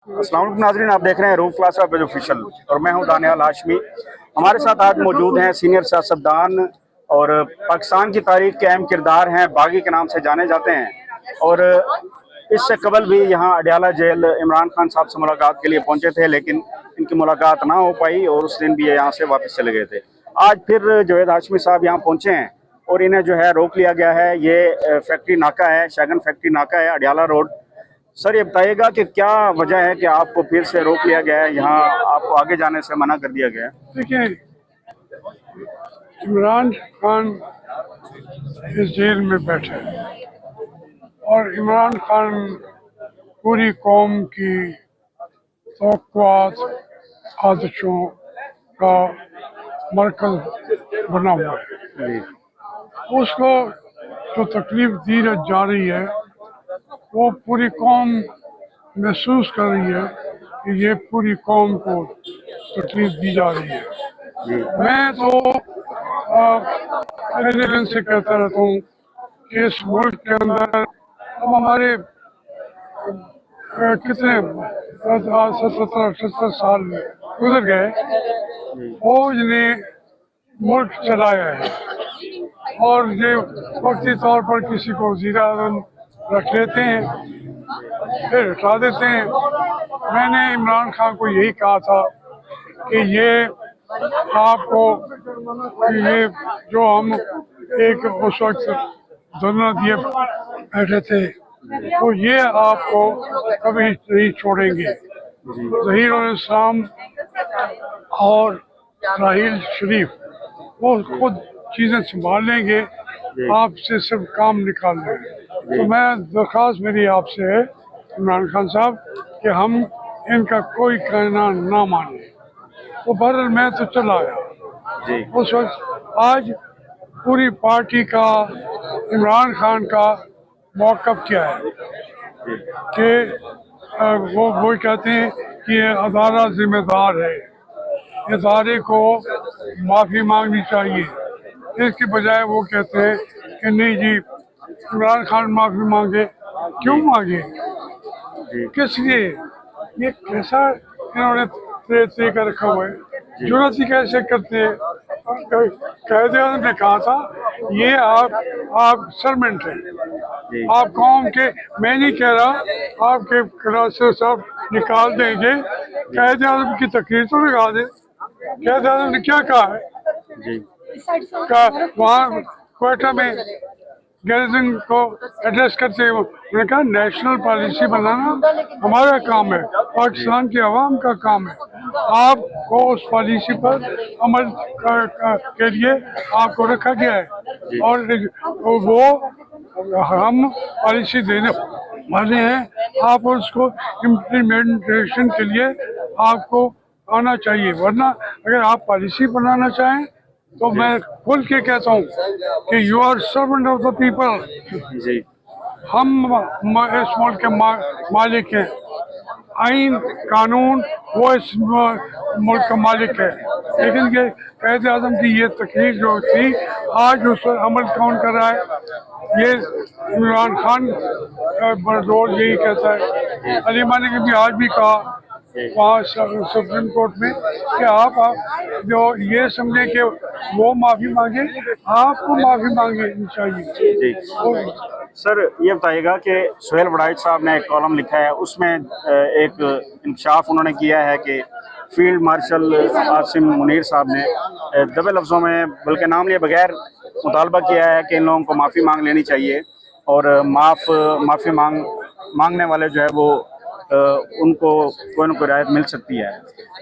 अस्सलाम वालेकुम नाज़रीन, आप देख रहे हैं रूफ क्लास ऑफ ऑफिशियल और मैं हूं दानियाल हाशमी। हमारे साथ आज मौजूद हैं सीनियर सियासतदान और पाकिस्तान की तारीख के अहम किरदार हैं, बागी के नाम से जाने जाते हैं। और इससे कबल भी यहाँ अडयाला जेल इमरान खान साहब से मुलाकात के लिए पहुंचे थे, लेकिन इनकी मुलाकात ना हो पाई और उस दिन भी ये यहाँ से वापस चले गए थे। आज फिर जवेद हाशमी साहब यहाँ पहुंचे हैं और इन्हें जो है रोक लिया गया है। ये फैक्ट्री नाका है, शैगन फैक्ट्री नाका है, अडयाला रोड। सर ये बताइएगा कि क्या वजह है कि आपको फिर से रोक लिया गया है, यहाँ आपको आगे जाने से मना कर दिया गया है? देखिए, इमरान खान इस जेल में बैठे हैं और इमरान खान पूरी कौम की तवक्कुआत, आदतों का मरकज बना हुआ है। उसको जो तकलीफ दी जा रही है वो पूरी कौम महसूस कर रही है कि ये पूरी कौम को तकलीफ दी जा रही है। मैं तो पहले दिन से कहता रहता हूँ कि इस मुल्क के अंदर अब हमारे कितने 70 साल गुजर गए, फौज ने मुल्क चलाया है और ये वक्ती तौर पर किसी को वज़ीर आज़म रख लेते हैं फिर हटा देते हैं। मैंने इमरान खान को यही कहा था कि ये आपको ये जो हम एक उस वक्त धरना दिए बैठे थे तो ये आपको कभी नहीं छोड़ेंगे। ज़हीर इस्लाम और राहील शरीफ वो खुद चीज़ें संभाल लेंगे, आपसे सिर्फ काम निकाल लेंगे। तो मैं दरख्वास्त मेरी आपसे है इमरान खान साहब कि हम इनका कोई कहना ना माने। तो बहरहाल मैं तो चला आया उस वक्त। आज पूरी पार्टी का इमरान खान का मौक़िफ़ क्या है कि वो कहते हैं कि ये अदारा जिम्मेदार है, इदारे को माफ़ी मांगनी चाहिए। इसके बजाय वो कहते हैं कि नहीं जी इमरान खान माफ़ी मांगे। क्यों मांगे, किस लिए? ये कैसा इन्होंने तरीका रखा हुआ है, जुर्रत ही कैसे करते हैं। कायदे-ए-आज़म ने कहा था ये आप सर्वेंट हैं, आप कौम के, मैं नहीं कह रहा आपके क्लासे सब निकाल देंगे, कायदे-ए-आज़म की तकरीर तो लगा दे। कायदे-ए-आज़म ने क्या कहा है वहाँ क्वेटा में गैरिजन को एड्रेस करते हुए उन्होंने कहा नेशनल पॉलिसी बनाना हमारा काम है, पाकिस्तान के अवाम का काम है। आपको उस पॉलिसी पर अमल के लिए आपको रखा गया है और वो हम पॉलिसी देने वाले हैं, आप उसको इम्प्लीमेंटेशन के लिए आपको आना चाहिए। वरना अगर आप पॉलिसी बनाना चाहें तो मैं खुल के कहता हूँ कि you are servant of the people. हम इस मुल्क के मालिक हैं, आइन कानून वो इस मुल्क का मालिक है। लेकिन ये कायदे आज़म की ये तकरीर जो थी आज उस पर अमल कौन कर रहा है? ये इमरान खान का रोल यही कहता है। अलीमा ने भी आज भी कहा वहाँ सुप्रीम कोर्ट में कि आप जो ये समझे कि वो माफ़ी मांगे, आपको माफ़ी मांगनी चाहिए। सर ये बताइएगा कि सुहेल वड़ाइच साहब ने एक कॉलम लिखा है, उसमें एक इंकशाफ उन्होंने किया है कि फील्ड मार्शल आसिम मुनीर साहब ने दबे लफ्ज़ों में बल्कि नाम लिए बगैर मुतालबा किया है कि इन लोगों को माफ़ी मांग लेनी चाहिए और माफ़ी मांगने वाले जो है वो उनको कोई ना कोई राहत मिल सकती है।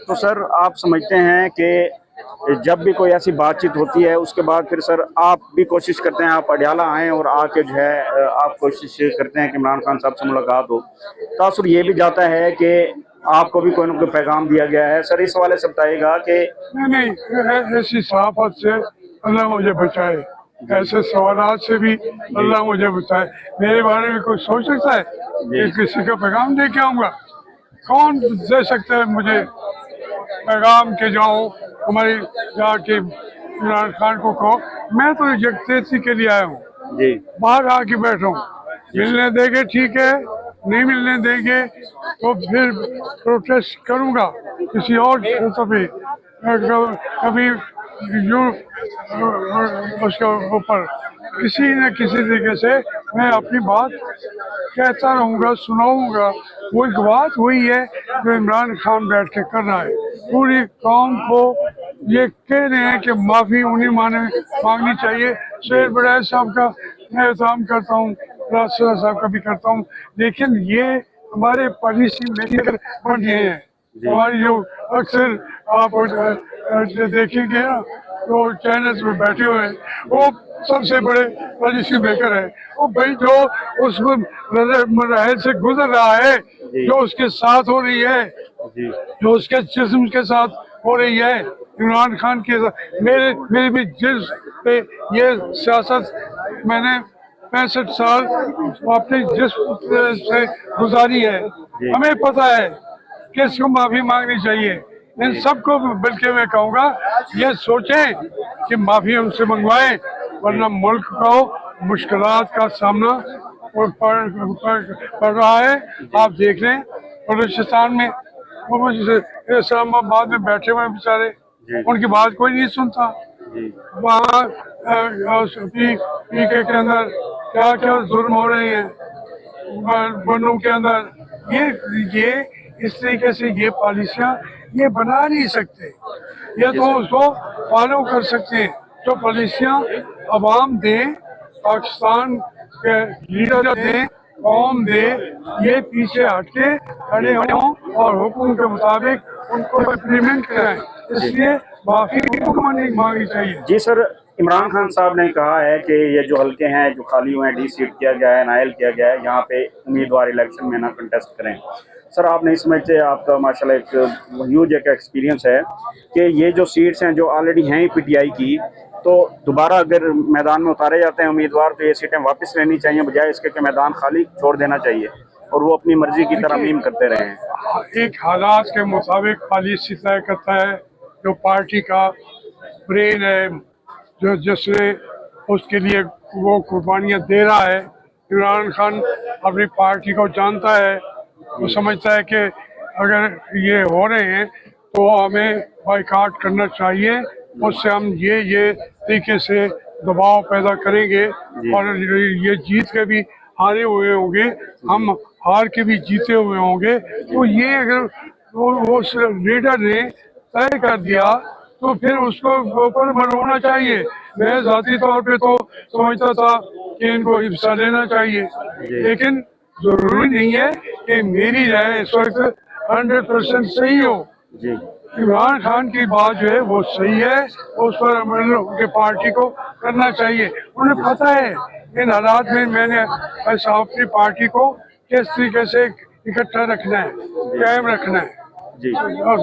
तो सर आप समझते हैं कि जब भी कोई ऐसी बातचीत होती है उसके बाद फिर सर आप भी कोशिश करते हैं, आप अडयाला आएँ और आके जो है आप कोशिश करते हैं कि इमरान खान साहब से मुलाकात हो। तासुर ये भी जाता है कि आपको भी कोई ना कोई पैगाम दिया गया है। सर इस हवाले से बताइएगा कि नहीं, ऐसी सहाफत से अल्लाह मुझे बचाए, ऐसे सवालात से भी अल्लाह मुझे बचाए। मेरे बारे में कोई सोच सकता है कि किसी का पैगाम दे के आऊँगा? कौन दे सकता है मुझे पैगाम के जाओ हमारे जाके इमरान खान को कहो? मैं तो यकजहती के लिए आया हूँ, बाहर आके बैठा हूँ, मिलने देंगे ठीक है, नहीं मिलने देंगे तो फिर प्रोटेस्ट करूंगा किसी और क्षेत्र पे, कभी यूं उसके ऊपर किसी न किसी तरीके से मैं अपनी बात कहता रहूंगा, सुनाऊंगा। वो एक बात वही है जो इमरान खान बैठ के कर रहा है। पूरी कौम को ये कह रहे हैं कि माफी उन्हें मांगनी चाहिए। शेर बड़ैच साहब का मैं एहतराम करता हूँ, राष्ट्र साहब का भी करता हूँ, लेकिन ये हमारे पॉलिसी मेकर बन गए हैं। हमारी जो अक्सर आप देखेंगे ना तो चैनल्स में बैठे हुए हैं, वो सबसे बड़े पॉलिसी मेकर है। वो भाई जो उस मराहल से गुजर रहा है, जो उसके साथ हो रही है, जो उसके जिस्म के साथ हो रही है, इमरान खान के साथ मेरे भी जिस पे ये सियासत मैंने 65 साल अपने जिस्म से गुजारी है, हमें पता है किसको माफी मांगनी चाहिए। इन सबको बल्कि मैं कहूँगा ये सोचें कि माफी हमसे मंगवाएं, वरना मुल्क को मुश्किलात का सामना पड़ रहा है। आप देख लें बलूचिस्तान में वो इस्लामाबाद में बैठे हुए बेचारे, उनकी बात कोई नहीं सुनता। वहाँ पीके के अंदर क्या क्या जुर्म हो रहे हैं, बनू के अंदर ये इस तरीके से ये पॉलिसियाँ ये बना नहीं सकते। ये तो उसको फॉलो कर सकते हैं जो पॉलिसियाँ अवाम दें, पाकिस्तान के लीडर दें, कौम दे, ये पीछे हटके खड़े हों और हुक्म के मुताबिक उनको इम्प्लीमेंट कराएं। इसलिए माफी मांगनी चाहिए। जी सर, इमरान खान साहब ने कहा है कि ये जो हल्के हैं जो खाली हुए हैं, डी सीट किया गया है, नायल किया गया है, यहाँ पे उम्मीदवार इलेक्शन में ना कंटेस्ट करें। सर आप नहीं समझते, आपका माशाल्लाह एक ह्यूज एक एक्सपीरियंस है कि ये जो सीट्स हैं जो ऑलरेडी हैं ही पीटीआई की, तो दोबारा अगर मैदान में उतारे जाते हैं उम्मीदवार तो ये सीटें वापस लेनी चाहिए, बजाय इसके कि मैदान खाली छोड़ देना चाहिए और वो अपनी मर्जी की तरमीम करते रहे हैं। एक हालात के मुताबिक पॉलिसी तय करता है, जो पार्टी का ब्रेन है, जो जिसने उसके लिए वो कुर्बानियाँ दे रहा है। इमरान खान अपनी पार्टी को जानता है, वो समझता है कि अगर ये हो रहे हैं तो हमें बाइकाट करना चाहिए, उससे हम ये तरीके से दबाव पैदा करेंगे और ये जीत के भी हारे हुए होंगे, हम हार के भी जीते हुए होंगे। तो ये अगर उस लीडर ने तय कर दिया तो फिर उसको ऊपर बनवाना चाहिए। मैं जाती तौर पे तो समझता था कि इनको हिस्सा लेना चाहिए, लेकिन जरूरी नहीं है कि मेरी राय इस वक्त 100% सही हो। इमरान खान की बात जो है वो सही है, उस पर उनके पार्टी को करना चाहिए। उन्हें पता है इन हालात में मैंने ऐसा अपनी पार्टी को किस तरीके से इकट्ठा रखना है, कायम रखना है। जी बस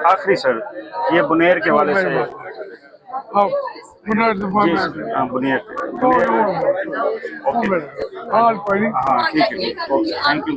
आखिरी सर, ये बुनेर के वाले से बुनेर ओके, हाल हाँ ठीक है, थैंक यू।